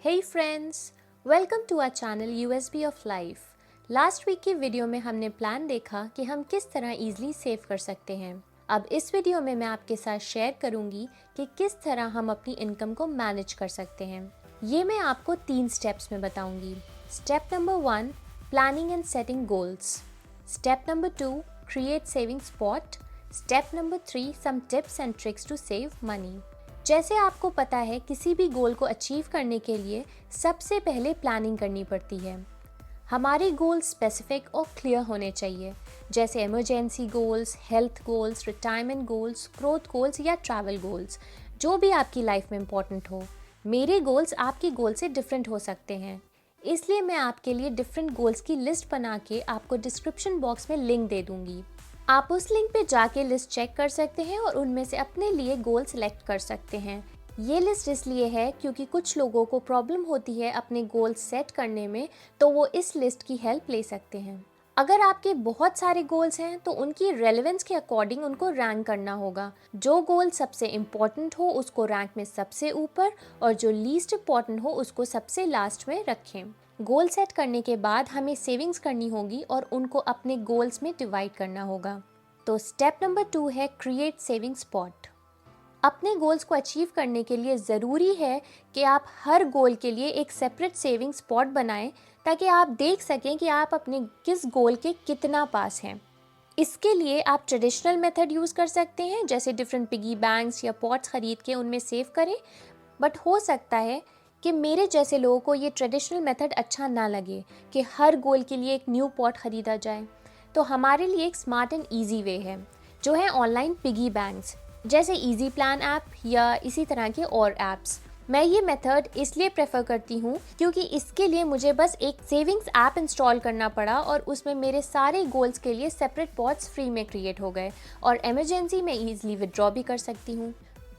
Hey friends, welcome to our channel USB of Life। Last week की video में हमने plan देखा कि हम किस तरह इजीली सेव कर सकते हैं। अब इस वीडियो में मैं आपके साथ शेयर करूंगी कि किस तरह हम अपनी इनकम को मैनेज कर सकते हैं। ये मैं आपको 3 स्टेप्स में बताऊंगी। Step number 1, planning and setting goals. Step number 2, create saving spot. Step number 3, some tips and tricks to save money. जैसे आपको पता है, किसी भी गोल को अचीव करने के लिए सबसे पहले प्लानिंग करनी पड़ती है। हमारे गोल स्पेसिफिक और क्लियर होने चाहिए, जैसे emergency goals, health goals, retirement goals, growth goals या ट्रैवल गोल्स, जो भी आपकी लाइफ में इम्पोर्टेंट हो। मेरे गोल्स आपके गोल से डिफरेंट हो सकते हैं, इसलिए मैं आपके लिए डिफरेंट गोल्स की लिस्ट बना के आपको डिस्क्रिप्शन बॉक्स में लिंक दे दूंगी। आप उस लिंक पे जाके लिस्ट चेक कर सकते हैं और उनमें से अपने लिए गोल सिलेक्ट कर सकते हैं। ये लिस्ट इसलिए है क्योंकि कुछ लोगों को प्रॉब्लम होती है अपने गोल सेट करने में, तो वो इस लिस्ट की हेल्प ले सकते हैं। अगर आपके बहुत सारे गोल्स हैं तो उनकी रेलेवेंस के अकॉर्डिंग उनको रैंक करना होगा। जो गोल सबसे इम्पोर्टेंट हो उसको रैंक में सबसे ऊपर और जो लीस्ट इम्पॉर्टेंट हो उसको सबसे लास्ट में रखें। गोल सेट करने के बाद हमें सेविंग्स करनी होगी और उनको अपने गोल्स में डिवाइड करना होगा। तो स्टेप नंबर 2 है क्रिएट सेविंग स्पॉट। अपने गोल्स को अचीव करने के लिए ज़रूरी है कि आप हर गोल के लिए एक सेपरेट सेविंग स्पॉट बनाएं, ताकि आप देख सकें कि आप अपने किस गोल के कितना पास हैं। इसके लिए आप ट्रेडिशनल मेथड यूज़ कर सकते हैं, जैसे डिफरेंट पिगी बैंक्स या पॉट्स ख़रीद के उनमें सेव करें। बट हो सकता है कि मेरे जैसे लोगों को ये ट्रेडिशनल मेथड अच्छा ना लगे कि हर गोल के लिए एक न्यू पॉट ख़रीदा जाए। तो हमारे लिए एक स्मार्ट एंड ईजी वे है, जो है ऑनलाइन पिगी बैंक्स, जैसे इजी प्लान ऐप या इसी तरह के और ऐप्स। मैं ये मेथड इसलिए प्रेफर करती हूँ क्योंकि इसके लिए मुझे बस एक सेविंग्स ऐप इंस्टॉल करना पड़ा और उसमें मेरे सारे गोल्स के लिए सेपरेट पॉट्स फ्री में क्रिएट हो गए और इमरजेंसी में ईजिली विदड्रॉ भी कर सकती हूँ।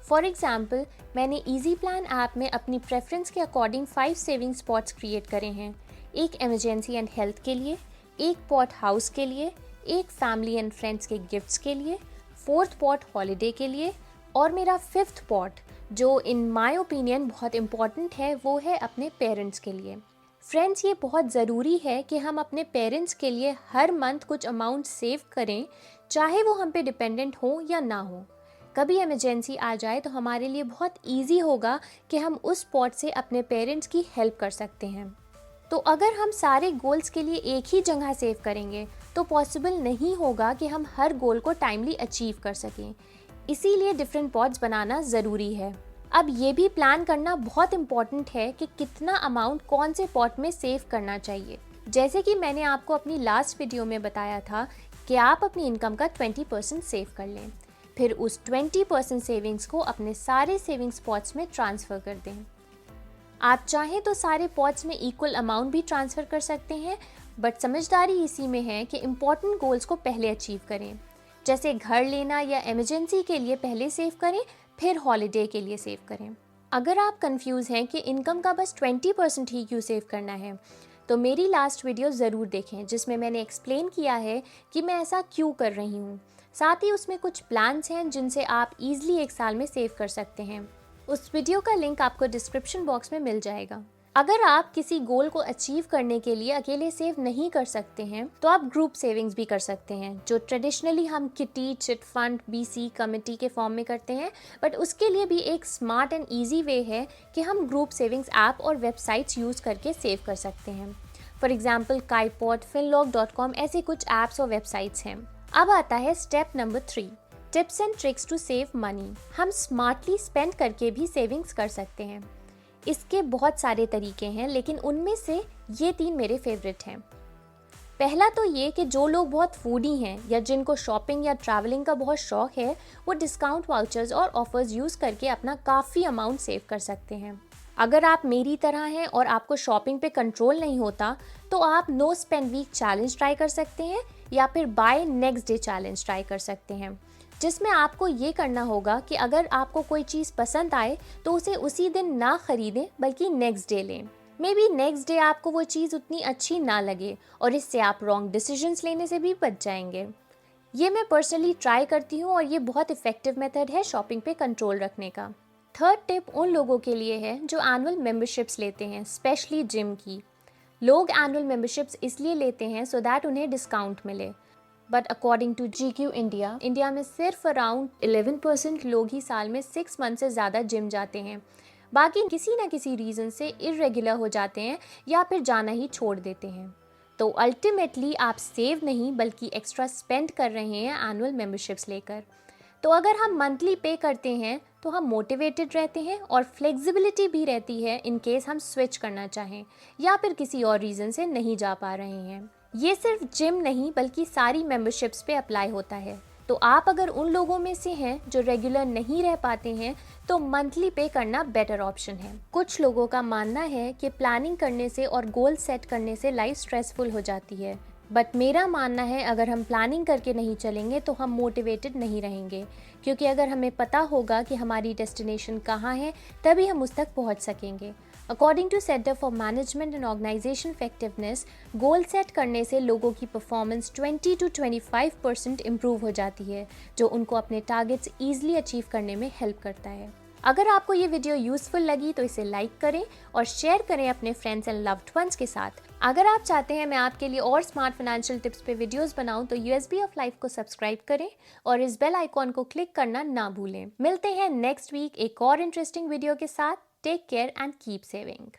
फॉर एग्जाम्पल, मैंने इजी प्लान ऐप में अपनी प्रेफरेंस के अकॉर्डिंग 5 सेविंग स्पॉट्स क्रिएट करे हैं। एक इमरजेंसी एंड हेल्थ के लिए, एक पॉट हाउस के लिए, एक फैमिली एंड फ्रेंड्स के गिफ्ट्स के लिए, 4th पॉट हॉलीडे के लिए और मेरा 5th पॉट, जो इन माय ओपिनियन बहुत इम्पॉर्टेंट है, वो है अपने पेरेंट्स के लिए। फ्रेंड्स, ये बहुत ज़रूरी है कि हम अपने पेरेंट्स के लिए हर मंथ कुछ अमाउंट सेव करें, चाहे वो हम पे डिपेंडेंट हो या ना हो। कभी इमरजेंसी आ जाए तो हमारे लिए बहुत ईजी होगा कि हम उस पॉट से अपने पेरेंट्स की हेल्प कर सकते हैं। तो अगर हम सारे गोल्स के लिए एक ही जगह सेव करेंगे तो पॉसिबल नहीं होगा कि हम हर गोल को टाइमली अचीव कर सकें। इसीलिए डिफरेंट पॉट्स बनाना ज़रूरी है। अब ये भी प्लान करना बहुत इम्पॉर्टेंट है कि कितना अमाउंट कौन से पॉट में सेव करना चाहिए। जैसे कि मैंने आपको अपनी लास्ट वीडियो में बताया था कि आप अपनी इनकम का 20% सेव कर लें, फिर उस 20% सेविंग्स को अपने सारे सेविंग्स पॉट्स में ट्रांसफ़र कर दें। आप चाहें तो सारे पॉट्स में इक्वल अमाउंट भी ट्रांसफ़र कर सकते हैं, बट समझदारी इसी में है कि इम्पॉर्टेंट गोल्स को पहले अचीव करें। जैसे घर लेना या इमरजेंसी के लिए पहले सेव करें, फिर हॉलीडे के लिए सेव करें। अगर आप कंफ्यूज हैं कि इनकम का बस 20% ही क्यों सेव करना है, तो मेरी लास्ट वीडियो ज़रूर देखें, जिसमें मैंने एक्सप्लेन किया है कि मैं ऐसा क्यों कर रही हूँ। साथ ही उसमें कुछ प्लान्स हैं जिनसे आप ईजिली 1 साल में सेव कर सकते हैं। उस वीडियो का लिंक आपको डिस्क्रिप्शन बॉक्स में मिल जाएगा। अगर आप किसी गोल को अचीव करने के लिए अकेले सेव नहीं कर सकते हैं, तो आप ग्रुप सेविंग्स भी कर सकते हैं, जो ट्रेडिशनली हम kitty, chit fund, BC, committee के फॉर्म में करते हैं। बट उसके लिए भी एक स्मार्ट एंड ईजी वे है कि हम ग्रुप सेविंग्स ऐप और वेबसाइट्स यूज़ करके सेव कर सकते हैं। फॉर एग्जाम्पल, काइपॉट, finlog.com ऐसे कुछ ऐप्स और वेबसाइट्स हैं। अब आता है step number 3, tips and tricks to save money. हम स्मार्टली स्पेंड करके भी सेविंग्स कर सकते हैं। इसके बहुत सारे तरीके हैं, लेकिन उनमें से ये 3 मेरे फेवरेट हैं। पहला तो ये कि जो लोग बहुत फूडी हैं या जिनको शॉपिंग या ट्रैवलिंग का बहुत शौक है, वो डिस्काउंट वाउचर्स और ऑफर्स यूज़ करके अपना काफ़ी अमाउंट सेव कर सकते हैं। अगर आप मेरी तरह हैं और आपको शॉपिंग पे कंट्रोल नहीं होता, तो आप no spend week challenge try कर सकते हैं या फिर buy next day challenge try कर सकते हैं, जिसमें आपको ये करना होगा कि अगर आपको कोई चीज़ पसंद आए तो उसे उसी दिन ना खरीदें, बल्कि नेक्स्ट डे लें। मे बी नेक्स्ट डे आपको वो चीज़ उतनी अच्छी ना लगे और इससे आप रॉन्ग डिसीजंस लेने से भी बच जाएंगे। ये मैं पर्सनली ट्राई करती हूँ और ये बहुत इफ़ेक्टिव मेथड है शॉपिंग पे कंट्रोल रखने का। थर्ड टिप उन लोगों के लिए है जो एनुअल मेंबरशिप्स लेते हैं, स्पेशली जिम की। लोग एनुअल मेंबरशिप्स इसलिए लेते हैं सो दैट उन्हें डिस्काउंट मिले, but according to GQ India में सिर्फ अराउंड 11% लोग ही साल में 6 मंथ से ज़्यादा जिम जाते हैं। बाकी किसी न किसी रीज़न से इरेगुलर हो जाते हैं या फिर जाना ही छोड़ देते हैं। तो अल्टीमेटली आप सेव नहीं बल्कि एक्स्ट्रा स्पेंड कर रहे हैं एनुअल मेंबरशिप्स लेकर। तो अगर हम मंथली पे करते हैं तो हम मोटिवेटेड रहते हैं और फ्लेक्सिबिलिटी भी रहती है इन केस हम स्विच करना चाहें या फिर किसी और रीज़न से नहीं जा पा रहे हैं। ये सिर्फ जिम नहीं बल्कि सारी मेंबरशिप्स पे अप्लाई होता है। तो आप अगर उन लोगों में से हैं जो रेगुलर नहीं रह पाते हैं तो मंथली पे करना बेटर ऑप्शन है। कुछ लोगों का मानना है कि प्लानिंग करने से और गोल सेट करने से लाइफ स्ट्रेसफुल हो जाती है, बट मेरा मानना है अगर हम प्लानिंग करके नहीं चलेंगे तो हम मोटिवेटेड नहीं रहेंगे, क्योंकि अगर हमें पता होगा कि हमारी डेस्टिनेशन कहाँ है तभी हम उस तक पहुँच सकेंगे। According to centre for management and organisation effectiveness, goal set करने से लोगों की परफॉर्मेंस 20 to 25% इम्प्रूव हो जाती है, जो उनको अपने टारगेट्स ईजिली अचीव करने में हेल्प करता है। अगर आपको ये वीडियो यूजफुल लगी तो इसे लाइक करें और शेयर करें अपने फ्रेंड्स एंड लव्ड वंस के साथ। अगर आप चाहते हैं मैं आपके लिए और स्मार्ट फाइनेंशियल टिप्स पे वीडियोस बनाऊं तो USB ऑफ लाइफ को सब्सक्राइब करें और इस बेल आइकॉन को क्लिक करना ना भूलें। मिलते हैं नेक्स्ट वीक एक और इंटरेस्टिंग वीडियो के साथ। Take care and keep saving.